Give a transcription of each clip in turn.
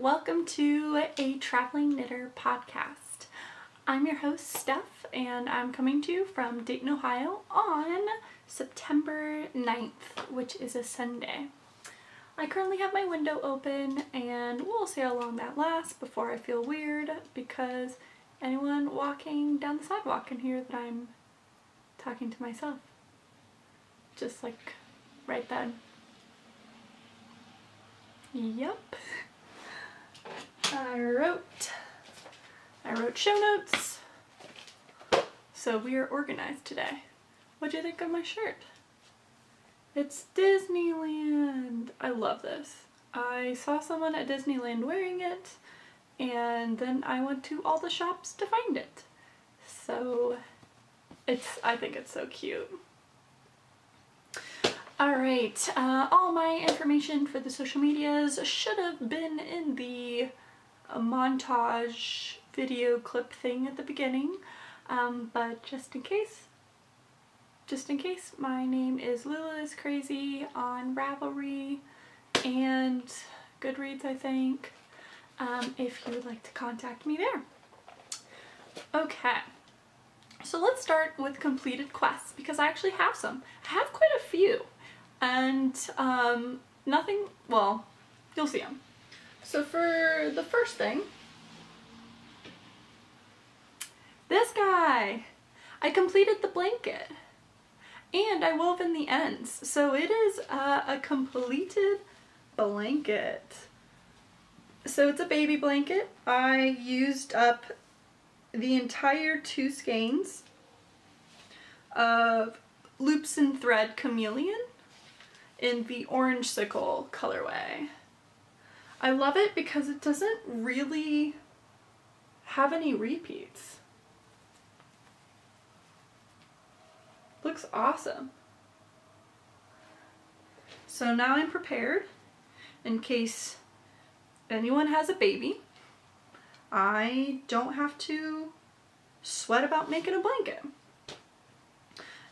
welcome to a Traveling Knitter podcast. I'm your host, Steph, and I'm coming to you from Dayton, Ohio on September 9th, which is a Sunday. I currently have my window open, and we'll see how long that lasts before I feel weird, because anyone walking down the sidewalk can hear that I'm talking to myself. Just like right then. Yep. I wrote show notes. So we are organized today. What do you think of my shirt? It's Disneyland. I love this. I saw someone at Disneyland wearing it, and then I went to all the shops to find it. So I think it's so cute. Alright, all my information for the social medias should have been in the montage video clip thing at the beginning, but just in case, my name is Lula is Crazy on Ravelry and Goodreads, I think, if you would like to contact me there. Okay, so let's start with completed quests, because I actually have some. I have quite a few. And nothing, well, you'll see them. So for the first thing, this guy, I completed the blanket and I wove in the ends. So it is a completed blanket. So it's a baby blanket. I used up the entire 2 skeins of Loops and Thread Chameleon in the Orangesicle colorway. I love it because it doesn't really have any repeats. Looks awesome. So now I'm prepared in case anyone has a baby. I don't have to sweat about making a blanket.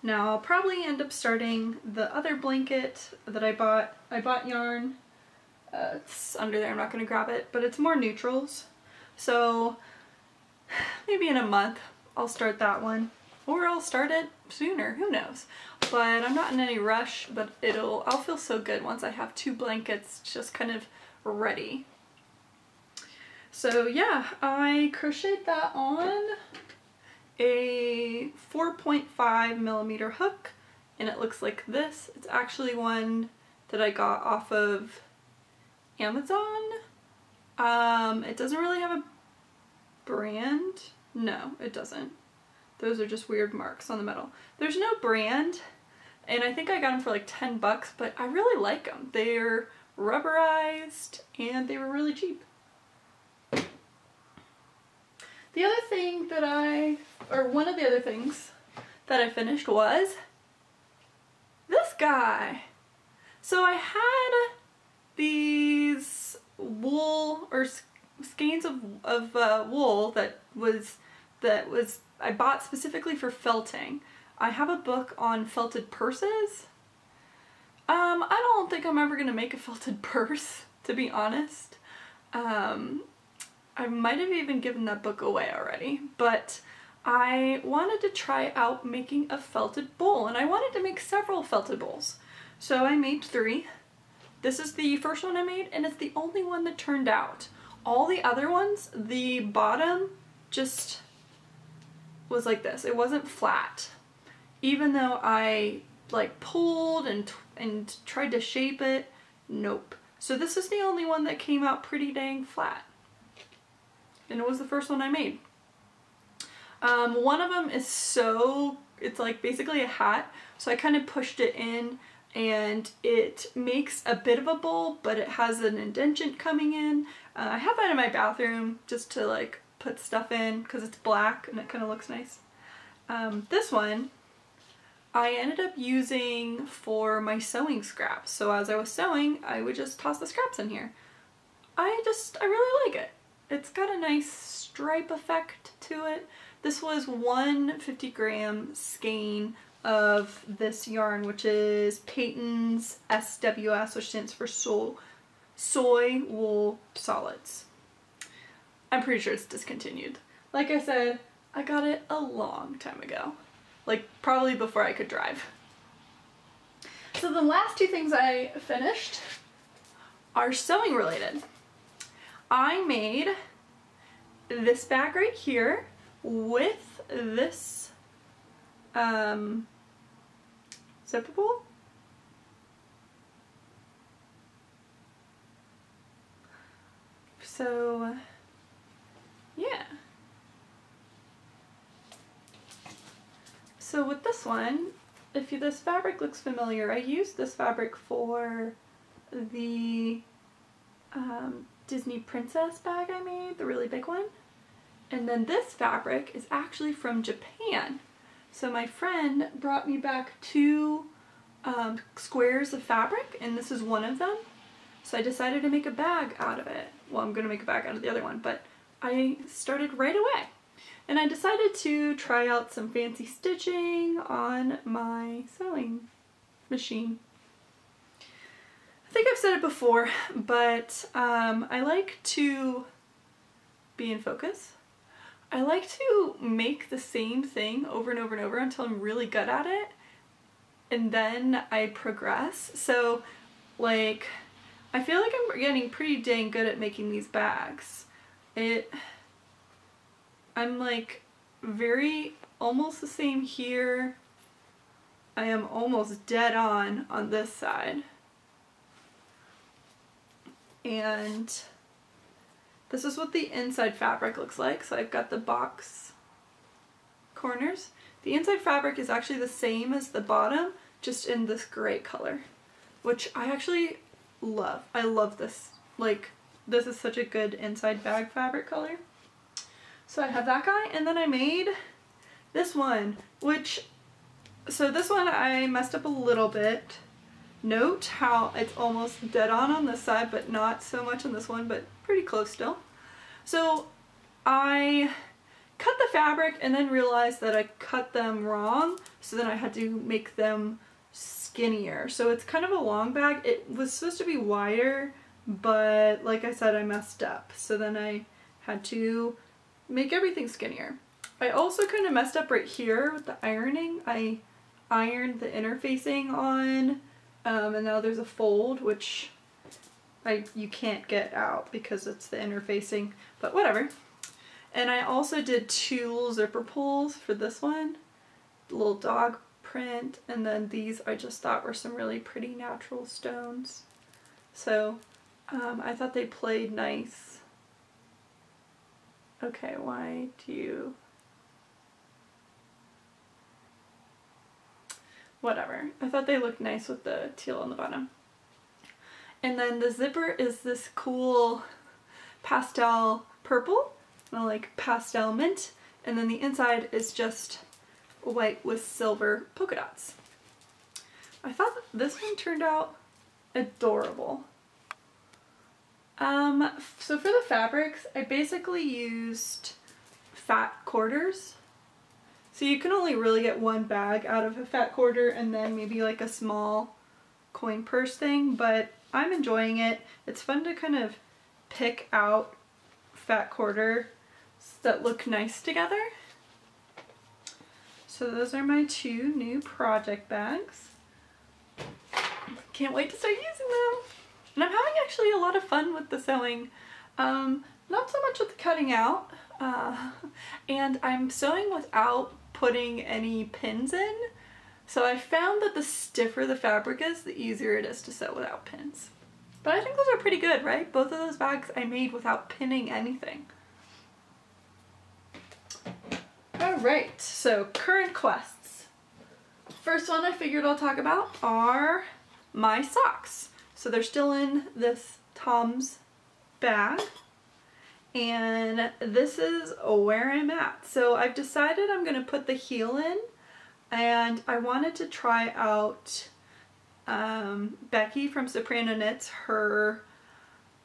Now I'll probably end up starting the other blanket that I bought. I bought yarn. It's under there, I'm not going to grab it, but it's more neutrals. So maybe in a month I'll start that one. Or I'll start it sooner, who knows. But I'm not in any rush, but I'll feel so good once I have 2 blankets just kind of ready. So yeah, I crocheted that on a 4.5mm hook, and it looks like this. It's actually one that I got off of Amazon. It doesn't really have a brand. No, it doesn't. Those are just weird marks on the metal. There's no brand, and I think I got them for like 10 bucks, but I really like them. They're rubberized and they were really cheap. The other thing that one of the other things that I finished was this guy. So I had these wool or skeins of wool that I bought specifically for felting. I have a book on felted purses. I don't think I'm ever gonna make a felted purse, to be honest. I might have even given that book away already, but I wanted to try out making a felted bowl, and I wanted to make several felted bowls. So I made 3. This is the first one I made, and it's the only one that turned out. All the other ones, the bottom just was like this. It wasn't flat. Even though I like pulled and tried to shape it, nope. So this is the only one that came out pretty dang flat. And it was the first one I made. One of them is it's like basically a hat, so I kind of pushed it in, and it makes a bit of a bowl, but it has an indentation coming in. I have that in my bathroom just to like put stuff in because it's black and it kind of looks nice. This one I ended up using for my sewing scraps. So as I was sewing, I would just toss the scraps in here. I really like it. It's got a nice stripe effect to it. This was 1 50-gram skein of this yarn, which is Patons SWS, which stands for soy wool solids. I'm pretty sure it's discontinued. Like I said, I got it a long time ago. Like probably before I could drive. So the last two things I finished are sewing related. I made this bag right here with this zippable. So yeah. So with this one, if this fabric looks familiar, I used this fabric for the Disney Princess bag I made, the really big one. And then this fabric is actually from Japan. So my friend brought me back two squares of fabric, and this is one of them. So I decided to make a bag out of it. Well, I'm going to make a bag out of the other one, but I started right away. And I decided to try out some fancy stitching on my sewing machine. I think I've said it before, but I like to be in focus. I like to make the same thing over and over and over until I'm really good at it, and then I progress. So like, I feel like I'm getting pretty dang good at making these bags. I'm like very almost the same here. I am almost dead on this side. And this is what the inside fabric looks like. So I've got the box corners. The inside fabric is actually the same as the bottom, just in this gray color, which I actually love. I love this. Like, this is such a good inside bag fabric color. So I have that guy, and then I made this one, which, so this one I messed up a little bit. Note how it's almost dead on this side, but not so much on this one, but pretty close still. So I cut the fabric and then realized that I cut them wrong, so then I had to make them skinnier. So it's kind of a long bag. It was supposed to be wider, but like I said, I messed up. So then I had to make everything skinnier. I also kind of messed up right here with the ironing. I ironed the interfacing on, and now there's a fold, which you can't get out because it's the interfacing, but whatever. And I also did two little zipper pulls for this one, the little dog print, and then these I just thought were some really pretty natural stones. So I thought they played nice. Okay, why do you... Whatever. I thought they looked nice with the teal on the bottom. And then the zipper is this cool pastel purple, like pastel mint, and then the inside is just white with silver polka dots. I thought this one turned out adorable. So for the fabrics, I basically used fat quarters. So you can only really get one bag out of a fat quarter and then maybe like a small coin purse thing, but I'm enjoying it. It's fun to kind of pick out fat quarters that look nice together. So those are my two new project bags. Can't wait to start using them. And I'm having actually a lot of fun with the sewing. Not so much with the cutting out. And I'm sewing without putting any pins in. So I found that the stiffer the fabric is, the easier it is to sew without pins. But I think those are pretty good, right? Both of those bags I made without pinning anything. Alright, so current quests. First one I figured I'll talk about are my socks. So they're still in this Tom's bag, and this is where I'm at. So I've decided I'm going to put the heel in, and I wanted to try out Becky from Soprano Knits, her,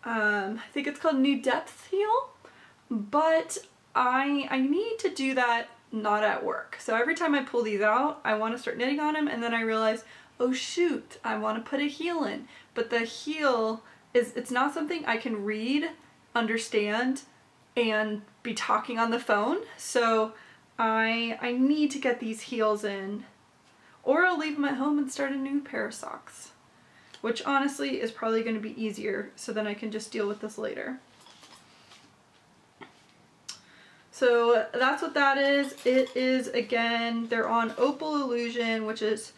I think it's called New Depth heel, but I need to do that not at work. So every time I pull these out, I want to start knitting on them, and then I realize, oh shoot, I want to put a heel in. But the heel is it's not something I can read, understand, and be talking on the phone. So I need to get these heels in, or I'll leave them at home and start a new pair of socks, which honestly is probably going to be easier, so then I can just deal with this later. So that's what that is. It is, again, they're on Opal Illusion, which is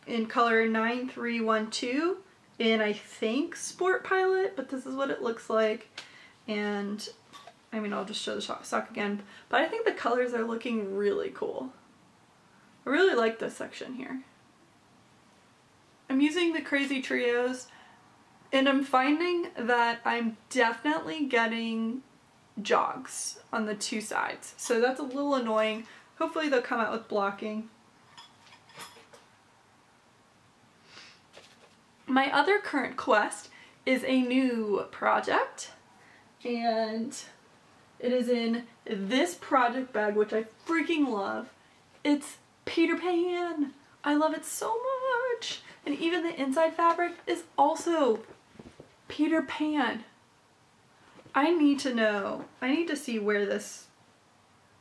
in color 9312 in, I think, Sportpilot, but this is what it looks like. And I mean, I'll just show the sock again, but I think the colors are looking really cool. I really like this section here. I'm using the Crazy Trios, and I'm finding that I'm definitely getting jogs on the two sides, so that's a little annoying. Hopefully they'll come out with blocking. My other current quest is a new project, and it is in this project bag, which I freaking love. It's Peter Pan. I love it so much, and even the inside fabric is also Peter Pan. I need to know. I need to see where this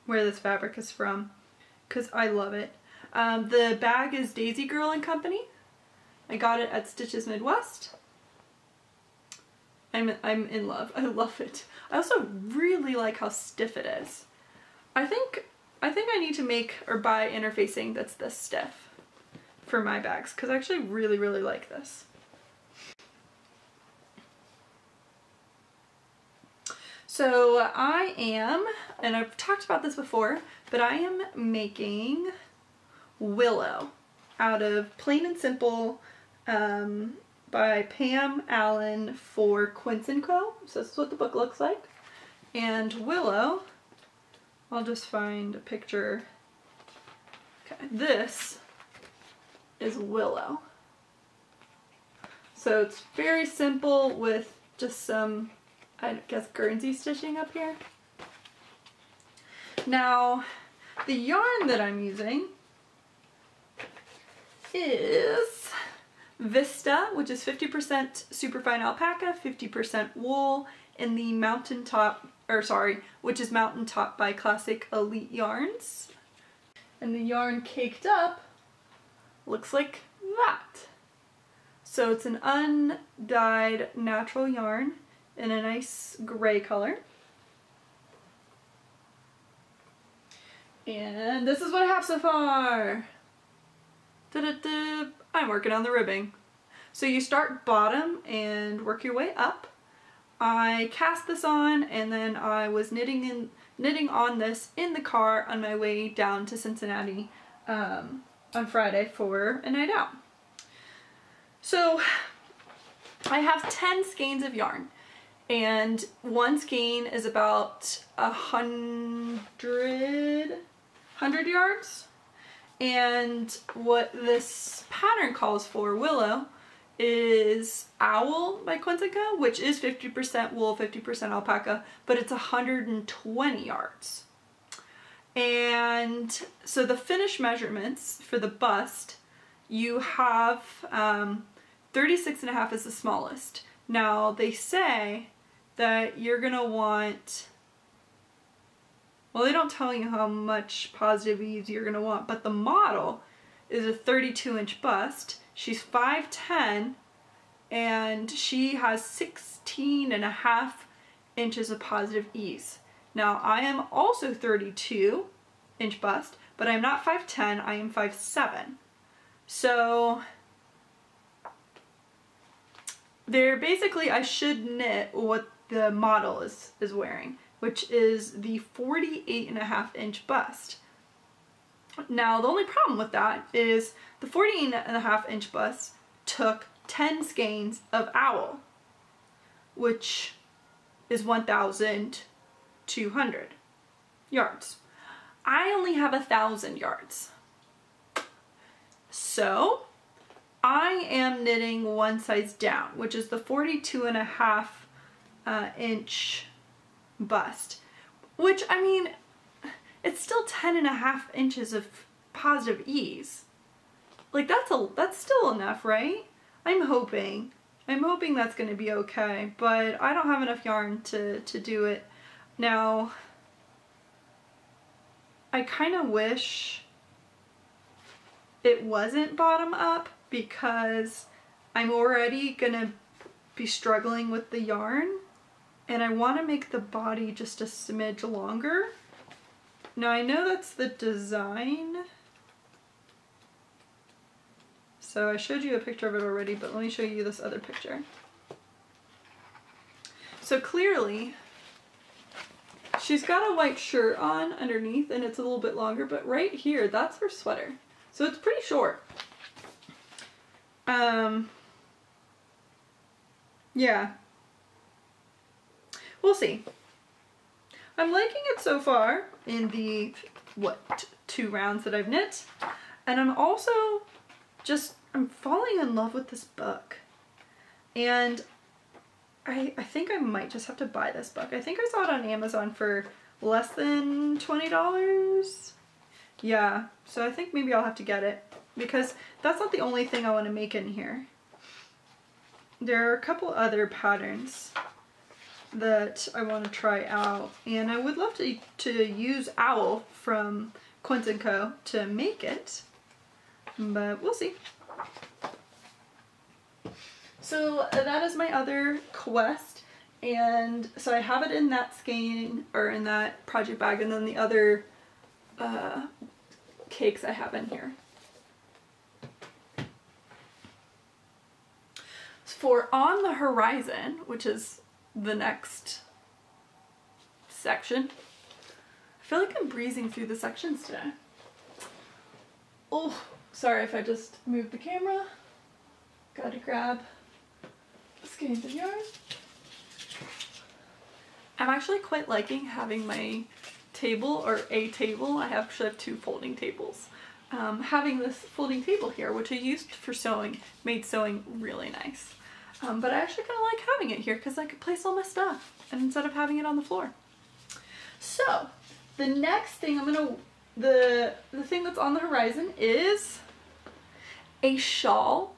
fabric is from, because I love it. The bag is Daisy Girl & Company. I got it at Stitches Midwest. I'm in love. I love it. I also really like how stiff it is. I think I need to make or buy interfacing that's this stiff for my bags, because I actually really like this. So I am, and I've talked about this before, but I am making Willow out of Plain and Simple by Pam Allen for Quince&Co. So this is what the book looks like. And Willow, I'll just find a picture. Okay, this is Willow. So it's very simple with just some, I guess, Guernsey stitching up here. Now, the yarn that I'm using is Vista, which is 50% superfine alpaca, 50% wool, in the Mountaintop, which is Mountaintop by Classic Elite Yarns. And the yarn caked up looks like that. So it's an undyed natural yarn in a nice gray color. And this is what I have so far. Da-da-da. I'm working on the ribbing. So you start bottom and work your way up. I cast this on, and then I was knitting on this in the car on my way down to Cincinnati on Friday for a night out. So I have 10 skeins of yarn, and one skein is about 100 yards. And what this pattern calls for, Willow, is Owl by Quince&Co, which is 50% wool, 50% alpaca, but it's 120 yards. And so the finished measurements for the bust, you have 36.5 is the smallest. Now they say that you're gonna want, well, they don't tell you how much positive ease you're gonna want, but the model is a 32-inch bust. She's 5'10", and she has 16.5 inches of positive ease. Now, I am also 32-inch bust, but I'm not 5'10", I am 5'7". So they're basically, I should knit what the model is wearing, which is the 48.5-inch bust. Now, the only problem with that is the 48.5-inch bust took 10 skeins of Owl, which is 1,200 yards. I only have 1,000 yards. So I am knitting one size down, which is the 42.5 inch bust, which, I mean, it's still 10.5 inches of positive ease. Like, that's still enough, right? I'm hoping. I'm hoping that's going to be okay, but I don't have enough yarn to do it. Now, I kind of wish it wasn't bottom up because I'm already going to be struggling with the yarn, and I want to make the body just a smidge longer. Now I know that's the design, so I showed you a picture of it already, but let me show you this other picture. So clearly she's got a white shirt on underneath and it's a little bit longer, but right here, that's her sweater. So it's pretty short. Yeah. We'll see. I'm liking it so far in the, what, 2 rounds that I've knit. And I'm also I'm falling in love with this book. And I think I might just have to buy this book. I think I saw it on Amazon for less than $20. Yeah, so I think maybe I'll have to get it because that's not the only thing I want to make in here. There are a couple other patterns that I want to try out, and I would love to use Owl from Quince&Co to make it, but we'll see. So that is my other quest, and so I have it in that skein, or in that project bag, and then the other cakes I have in here. For On the Horizon, which is the next section, I feel like I'm breezing through the sections today. Oh, sorry if I just moved the camera. Gotta grab skeins of yarn. I'm actually quite liking having my table, or a table. I actually have 2 folding tables. Having this folding table here, which I used for sewing, made sewing really nice. But I actually kind of like having it here because I could place all my stuff and instead of having it on the floor. So the next thing the thing that's on the horizon is a shawl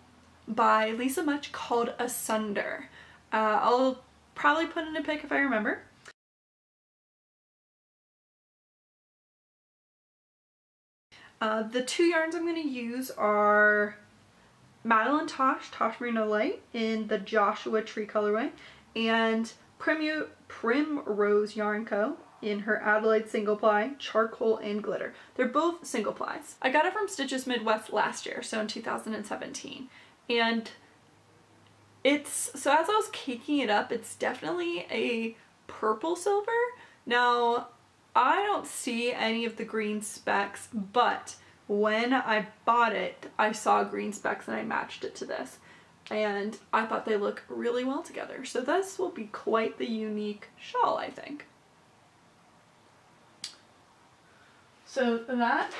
by Lisa Mutch called Asunder. I'll probably put in a pic if I remember. The 2 yarns I'm going to use are Madelinetosh Tosh Merino Light in the Joshua Tree colorway, and Primrose Yarn Co. in her Adelaide single ply Charcoal+Glitter. They're both single plies. I got it from Stitches Midwest last year, so in 2017. And so as I was caking it up, it's definitely a purple silver. Now, I don't see any of the green specks, but when I bought it, I saw green specks and I matched it to this. And I thought they look really well together. So this will be quite the unique shawl, I think. So that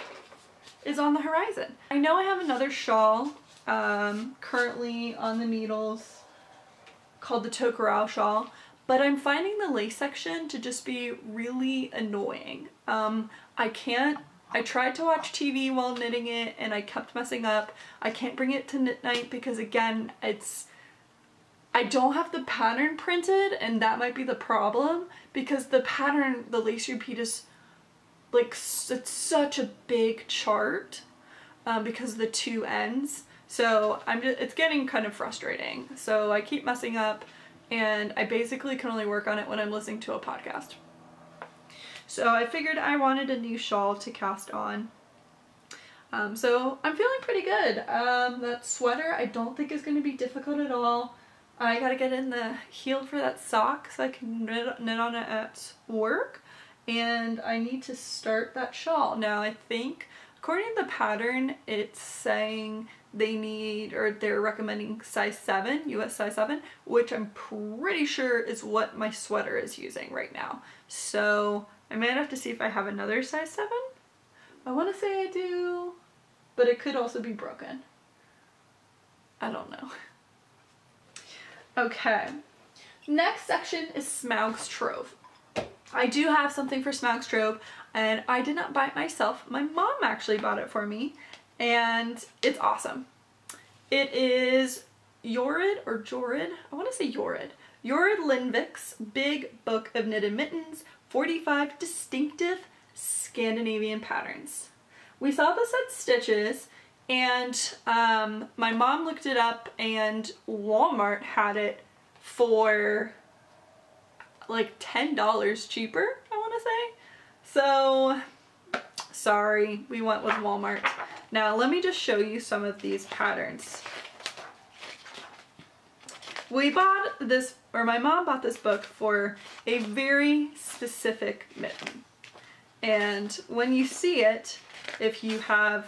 is on the horizon. I know I have another shawl currently on the needles called the Tokurao shawl, but I'm finding the lace section to just be really annoying. I tried to watch TV while knitting it and I kept messing up. I can't bring it to knit night because, again, I don't have the pattern printed, and that might be the problem because the pattern, the lace repeat is like, it's such a big chart because of the 2 ends. So it's getting kind of frustrating. So I keep messing up, and I basically can only work on it when I'm listening to a podcast. So I figured I wanted a new shawl to cast on. So I'm feeling pretty good. That sweater I don't think is going to be difficult at all. I gotta get in the heel for that sock so I can knit on it at work. And I need to start that shawl. Now I think, according to the pattern, it's saying they need, or they're recommending size 7, US size 7, which I'm pretty sure is what my sweater is using right now. So I might have to see if I have another size 7. I want to say I do, but it could also be broken. I don't know. Okay, next section is Smaug's Trove. I do have something for Smaug's Trove, and I did not buy it myself. My mom actually bought it for me, and it's awesome. It is Jorid or Jorid, I want to say Jorid. Jorid Linvik's Big Book of Knitted Mittens, 45 distinctive Scandinavian patterns. We saw this at Stitches, and my mom looked it up, and Walmart had it for like $10 cheaper, I want to say. So sorry, we went with Walmart. Now let me just show you some of these patterns. We bought this, or my mom bought this book for a very specific mitten. And when you see it, if you have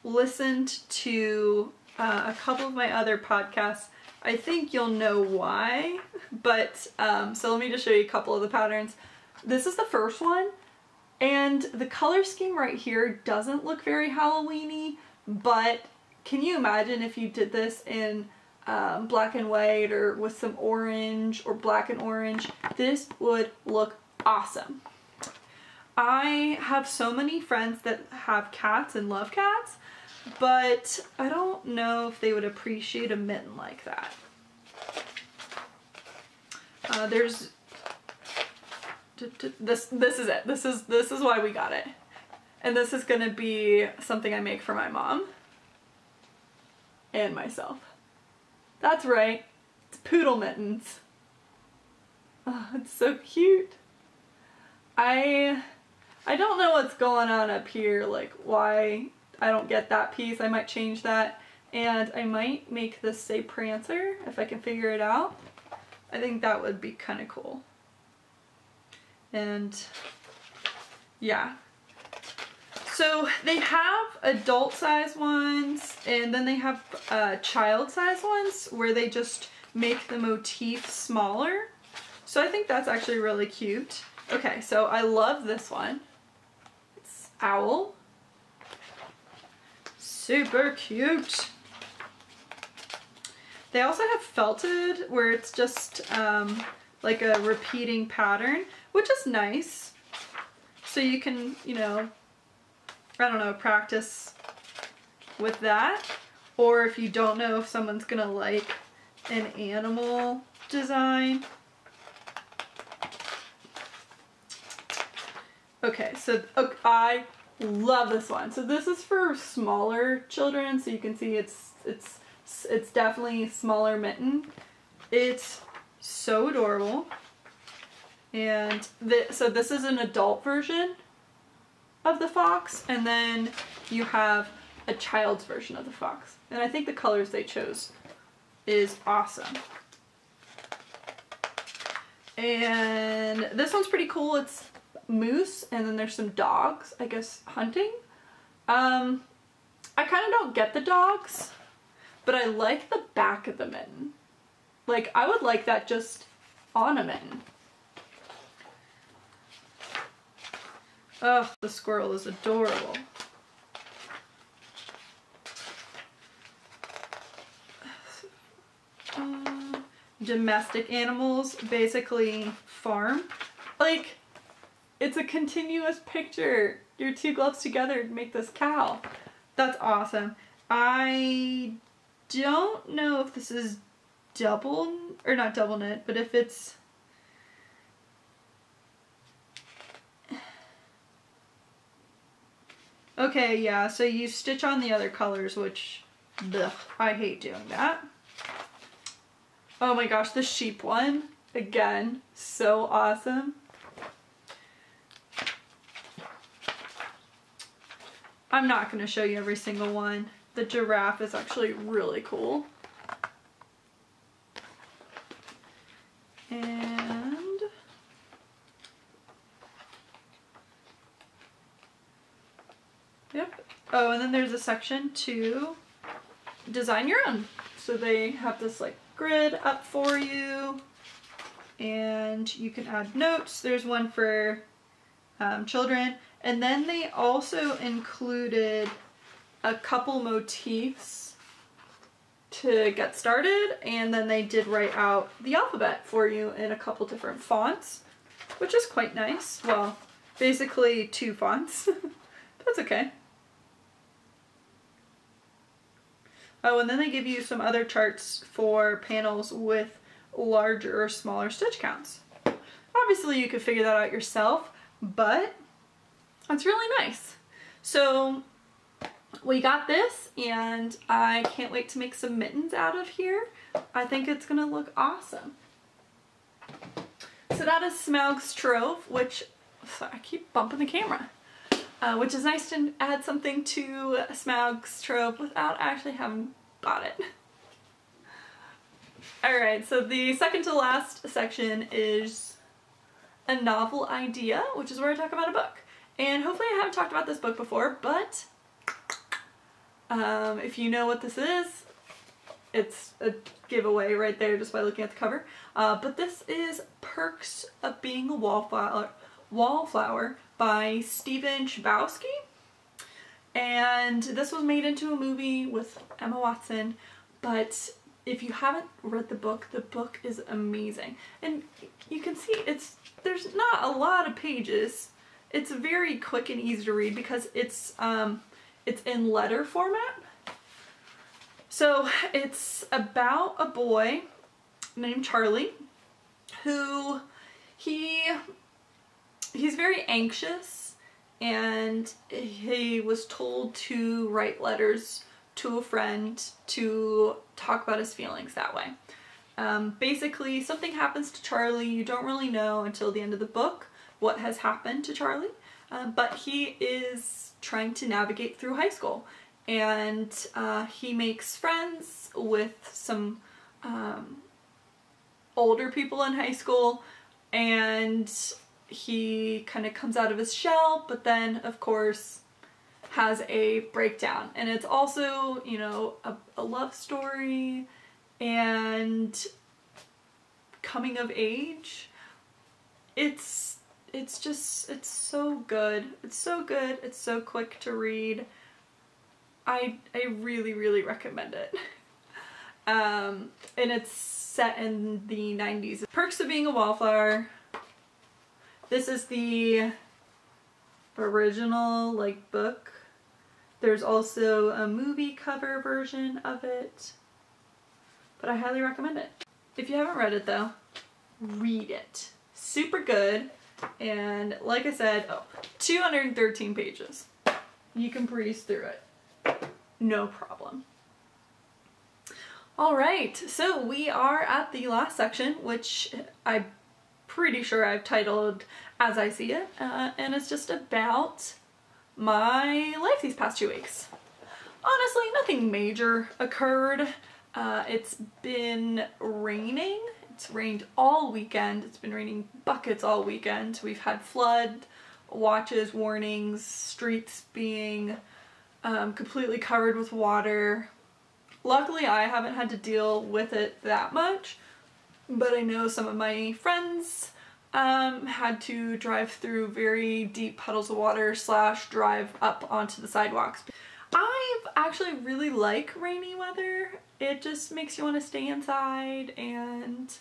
listened to a couple of my other podcasts, I think you'll know why. But so let me just show you a couple of the patterns. This is the first one, and the color scheme right here doesn't look very Halloween-y, but can you imagine if you did this in black and white or with some orange or black and orange? This would look awesome. I have so many friends that have cats and love cats, but I don't know if they would appreciate a mitten like that. There's this is it. This is why we got it. And this is gonna be something I make for my mom and myself. That's right, it's poodle mittens. Oh, it's so cute. I don't know what's going on up here, like why I don't get that piece. I might change that, and I might make this say Prancer if I can figure it out. I think that would be kind of cool. And yeah. So they have adult size ones, and then they have child size ones where they just make the motif smaller. So I think that's actually really cute. Okay, so I love this one. It's Owl. Super cute. They also have felted where it's just like a repeating pattern, which is nice. So you can, you know, I don't know, practice with that. Or if you don't know if someone's gonna like an animal design. Okay, so I love this one. So this is for smaller children, so you can see it's definitely smaller mitten. It's so adorable. And so this is an adult version of the fox, and then you have a child's version of the fox. And I think the colors they chose is awesome. And this one's pretty cool. It's moose, and then there's some dogs, I guess, hunting. I kind of don't get the dogs, but I like the back of the mitten. Like, I would like that just on a mitten. Oh, the squirrel is adorable. Domestic animals, basically farm. Like, it's a continuous picture. Your two gloves together to make this cow. That's awesome. I don't know if this is double, or not double knit, but if it's... Okay, yeah, so you stitch on the other colors, which, ugh, I hate doing that. Oh my gosh, the sheep one, again, so awesome. I'm not going to show you every single one. The giraffe is actually really cool. And yep. Oh, and then there's a section to design your own. So they have this like grid up for you, and you can add notes. There's one for children, and then they also included a couple motifs to get started, and then they did write out the alphabet for you in a couple different fonts, which is quite nice. Well, basically 2 fonts. That's okay. Oh, and then they give you some other charts for panels with larger or smaller stitch counts. Obviously you could figure that out yourself, but it's really nice. So we got this, and I can't wait to make some mittens out of here. I think it's gonna look awesome. So that is Smaug's Trove, which, I keep bumping the camera, which is nice to add something to Smaug's Trove without actually having bought it. Alright, so the second to last section is a novel idea, which is where I talk about a book. And hopefully I haven't talked about this book before, but if you know what this is, it's a giveaway right there just by looking at the cover. But this is Perks of Being a Wallflower by Stephen Chbosky. And this was made into a movie with Emma Watson, but if you haven't read the book is amazing. And you can see there's not a lot of pages. It's very quick and easy to read because it's in letter format. So it's about a boy named Charlie who he's very anxious, and he was told to write letters to a friend to talk about his feelings that way. Basically something happens to Charlie. You don't really know until the end of the book what has happened to Charlie, but he is trying to navigate through high school, and he makes friends with some older people in high school, and he kind of comes out of his shell, but then of course has a breakdown. And it's also, you know, a love story and coming of age. It's so good. It's so good. It's so quick to read. I really, really recommend it. And it's set in the 90s. Perks of Being a Wallflower. This is the original book. There's also a movie cover version of it, but I highly recommend it. If you haven't read it though, read it. Super good. And like I said, 213 pages. You can breeze through it. No problem. Alright, so we are at the last section, which I'm pretty sure I've titled As I See It, and it's just about my life these past 2 weeks. Honestly, nothing major occurred. It's been raining. It's rained all weekend. It's been raining buckets all weekend. We've had flood watches, warnings, streets being completely covered with water. Luckily, I haven't had to deal with it that much, but I know some of my friends had to drive through very deep puddles of water / drive up onto the sidewalks. I actually really like rainy weather. It just makes you want to stay inside and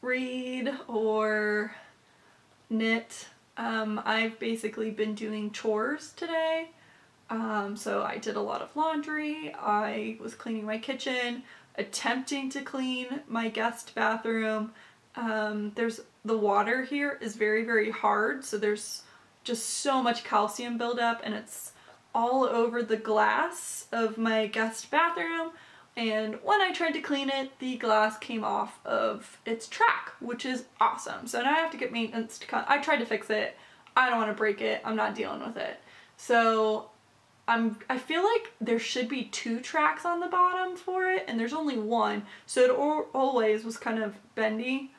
read or knit. I've basically been doing chores today. So I did a lot of laundry. I was cleaning my kitchen, attempting to clean my guest bathroom. The water here is very, very hard, so there's just so much calcium buildup, and it's all over the glass of my guest bathroom. And when I tried to clean it, the glass came off of its track, which is awesome. So now I have to get maintenance to come. I tried to fix it. I don't want to break it. I'm not dealing with it. So I feel like there should be 2 tracks on the bottom for it, and there's only 1. So it always was kind of bendy.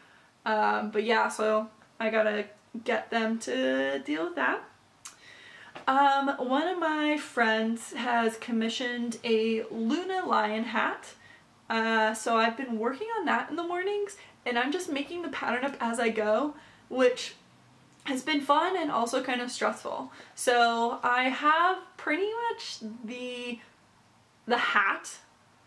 But yeah, so I gotta get them to deal with that. One of my friends has commissioned a Luna lion hat. So I've been working on that in the mornings, and I'm just making the pattern up as I go, which has been fun and also kind of stressful. So I have pretty much the hat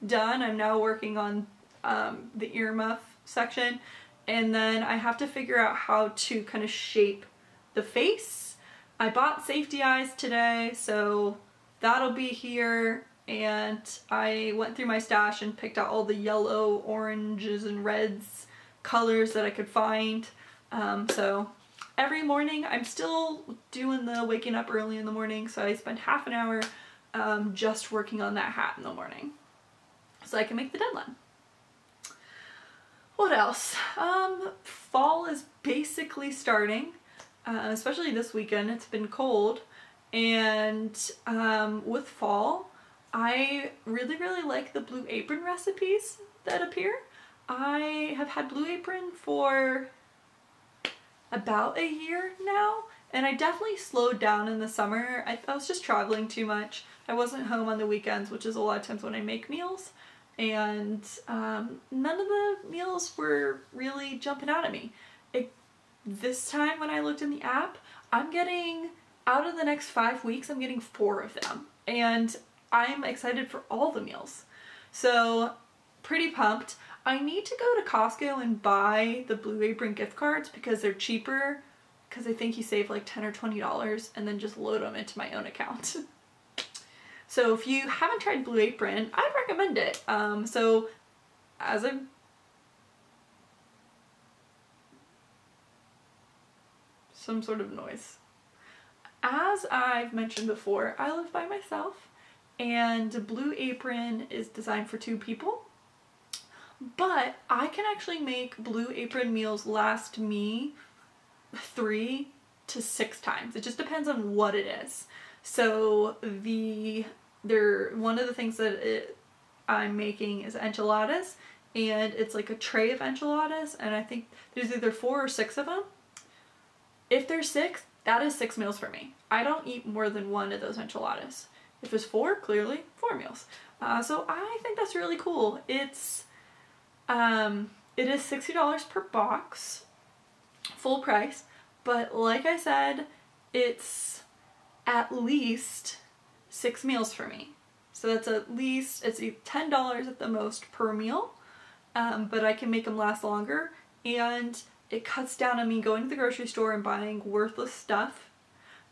done. I'm now working on the earmuff section, and then I have to figure out how to kind of shape the face. I bought safety eyes today, so that'll be here and I went through my stash and picked out all the yellow, oranges, and reds colors that I could find. So every morning I'm still doing the waking up early in the morning, so I spend half an hour just working on that hat in the morning so I can make the deadline. What else? Fall is basically starting, especially this weekend. It's been cold, and with fall, I really like the Blue Apron recipes that appear. I have had Blue Apron for about a year now, and I definitely slowed down in the summer. I was just traveling too much. I wasn't home on the weekends, which is a lot of times when I make meals, and none of the meals were really jumping out at me. This time when I looked in the app, I'm getting, out of the next 5 weeks, I'm getting 4 of them, and I'm excited for all the meals. So pretty pumped. I need to go to Costco and buy the Blue Apron gift cards because they're cheaper, because I think you save like $10 or $20 and then just load them into my own account. So if you haven't tried Blue Apron, I'd recommend it. So as some sort of noise. As I've mentioned before, I live by myself, and Blue Apron is designed for 2 people. But I can actually make Blue Apron meals last me 3 to 6 times. It just depends on what it is. So one of the things that I'm making is enchiladas, and it's like a tray of enchiladas, and I think there's either 4 or 6 of them. If there's 6, that is 6 meals for me. I don't eat more than 1 of those enchiladas. If it's 4, clearly 4 meals. So I think that's really cool. It is $60 per box, full price, but like I said, it's at least 6 meals for me. So that's at least, it's $10 at the most per meal, but I can make them last longer, and it cuts down on me going to the grocery store and buying worthless stuff,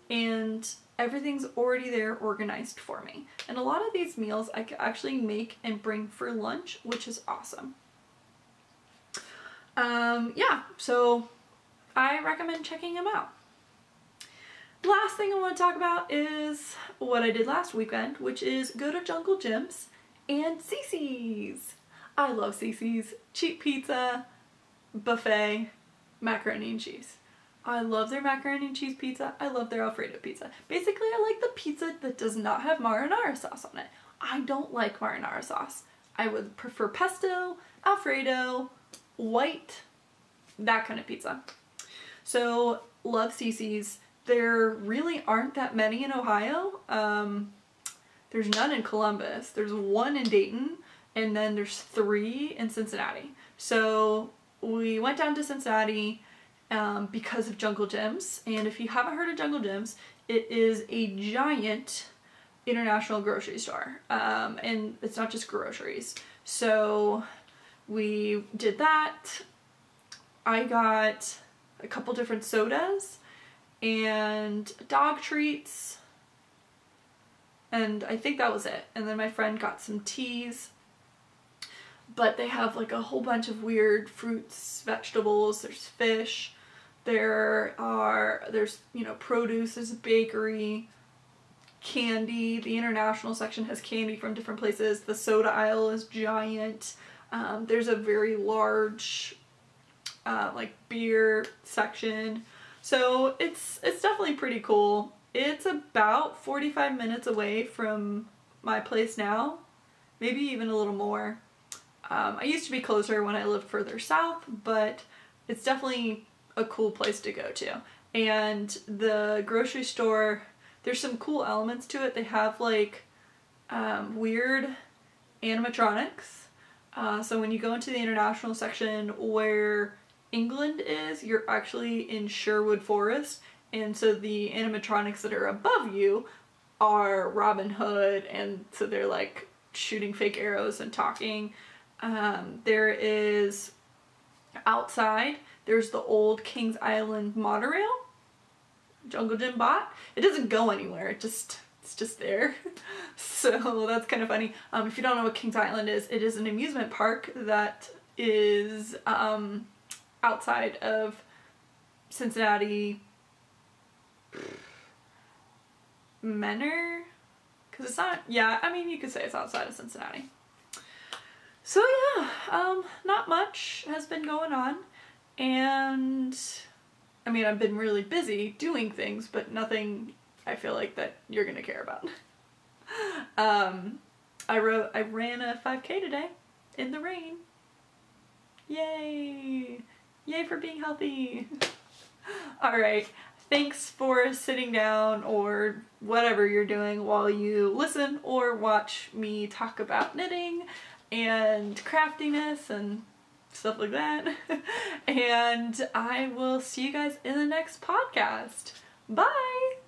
and everything's already there organized for me. And a lot of these meals I can actually make and bring for lunch, which is awesome. Yeah, so I recommend checking them out. Last thing I want to talk about is what I did last weekend, which is go to Jungle Gyms and CC's. I love CC's. Cheap pizza, buffet, macaroni and cheese. I love their macaroni and cheese pizza. I love their Alfredo pizza. Basically, I like the pizza that does not have marinara sauce on it. I don't like marinara sauce. I would prefer pesto, Alfredo, white, that kind of pizza. So, love CC's. There really aren't that many in Ohio. There's none in Columbus. There's 1 in Dayton, and then there's 3 in Cincinnati. So we went down to Cincinnati because of Jungle Gyms. And if you haven't heard of Jungle Gyms, it is a giant international grocery store. And it's not just groceries. So we did that. I got a couple different sodas and dog treats, and I think that was it. And then my friend got some teas, but they have like a whole bunch of weird fruits, vegetables, there's fish, there's, you know, produce, there's a bakery, candy. The international section has candy from different places. The soda aisle is giant. There's a very large like beer section. So it's definitely pretty cool. It's about 45 minutes away from my place now, maybe even a little more. I used to be closer when I lived further south, but it's definitely a cool place to go to. And the grocery store, there's some cool elements to it. They have like weird animatronics. So when you go into the international section where England is, you're actually in Sherwood Forest, and so the animatronics that are above you are Robin Hood, and so they're like shooting fake arrows and talking. There is outside, there's the old Kings Island monorail Jungle Gym bought. It doesn't go anywhere, it just It's just there. So that's kind of funny. If you don't know what Kings Island is, it is an amusement park that is outside of Cincinnati, Menor? Because it's not, yeah, I mean, you could say it's outside of Cincinnati. So yeah, not much has been going on, and I mean, I've been really busy doing things, but nothing I feel like that you're gonna care about. I ran a 5K today in the rain. Yay! Yay for being healthy! Alright, thanks for sitting down or whatever you're doing while you listen or watch me talk about knitting and craftiness and stuff like that. And I will see you guys in the next podcast. Bye!